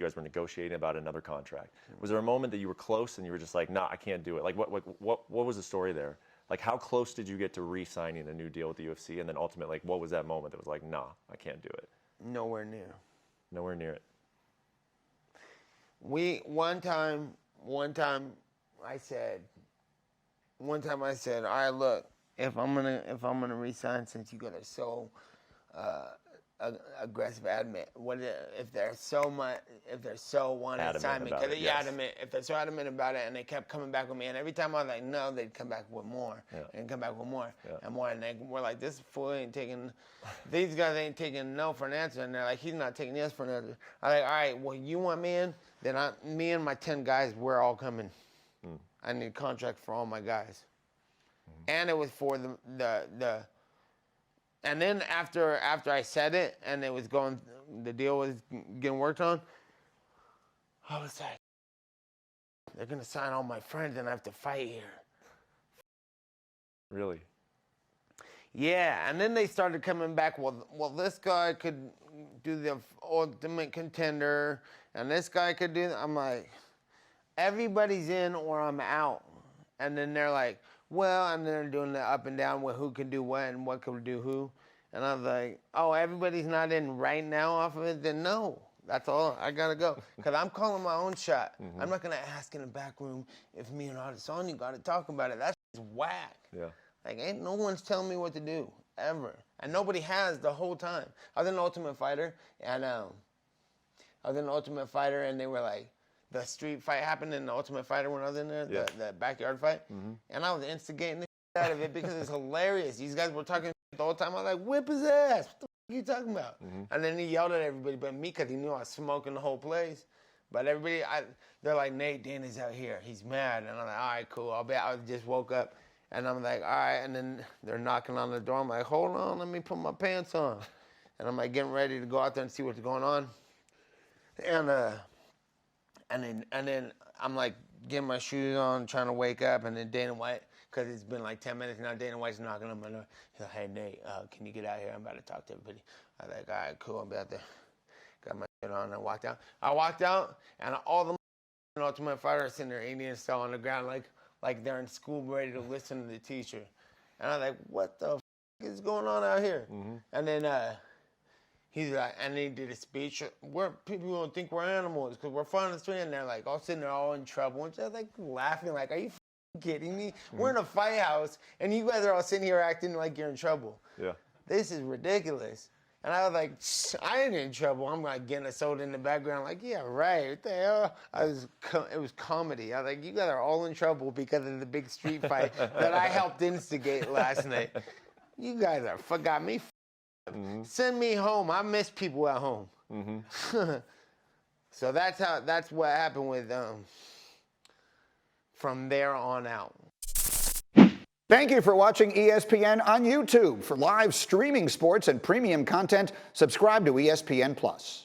You guys were negotiating about another contract. Was there a moment that you were close and you were just like, nah, I can't do it? Like, what was the story there? Like, how close did you get to re-signing a new deal with the UFC? And then ultimately, like, what was that moment that was like, nah, I can't do it? Nowhere near. Nowhere near it. One time I said, all right, look, if I'm gonna resign, since you got a so aggressive adamant, if they're so wanting to sign me, because if they're so adamant about it, and they kept coming back with me, and every time I was like no, they'd come back with more, and come back with more, and more, and they were like, this fool ain't taking, these guys ain't taking no for an answer, and they're like, he's not taking yes for an answer. I'm like, all right, well, you want me in? Then me and my 10 guys, we're all coming. I need a contract for all my guys. And it was for the and then after I said it and it was going, the deal was getting worked on, I was like, they're gonna sign all my friends and I have to fight here. Really? Yeah, and then they started coming back, well this guy could do the Ultimate Contender, and this guy could do, I'm like, everybody's in or I'm out. And then they're like, well, and they're doing the up and down with who can do what and what can do who. And I was like, oh, everybody's not in right now off of it? Then no, that's all, I gotta go. Because I'm calling my own shot. I'm not gonna ask in the back room if me and Adesanya gotta talk about it. That's whack. Yeah. Like, ain't no one's telling me what to do, ever. And nobody has the whole time. I was in the Ultimate Fighter, and they were like, the street fight happened in the Ultimate Fighter when I was in there, the backyard fight. And I was instigating the shit out of it because it's hilarious. These guys were talking the whole time. I was like, whip his ass. What the f are you talking about? And then he yelled at everybody but me because he knew I was smoking the whole place. But everybody, they're like, Nate Diaz out here. He's mad. And I'm like, all right, cool. I just woke up. And I'm like, all right. And then they're knocking on the door. I'm like, hold on, let me put my pants on. And I'm like getting ready to go out there and see what's going on. And then I'm like getting my shoes on, trying to wake up, and then Dana White, because it's been like 10 minutes now, Dana White's knocking on my door. He's like, hey, Nate, can you get out here? I'm about to talk to everybody. I was like, all right, cool, I'll be out there. Got my shit on, and I walked out. And all the Ultimate Fighters sitting there Indian style on the ground like they're in school ready to listen to the teacher. And I was like, what the f is going on out here? And then he's like, and he did a speech. People don't think we're animals because we're fun on the street, and they're like all sitting there all in trouble, and just like laughing, like, are you kidding me? We're in a fight house, and you guys are all sitting here acting like you're in trouble. Yeah. This is ridiculous. And I was like, I ain't in trouble. I'm like getting a soda in the background, like, yeah, right. What the hell? It was comedy. I was like, you guys are all in trouble because of the big street fight that I helped instigate last night. You guys got me. Send me home. I miss people at home. So that's what happened with from there on out. Thank you for watching ESPN on YouTube. For live streaming sports and premium content, subscribe to ESPN+.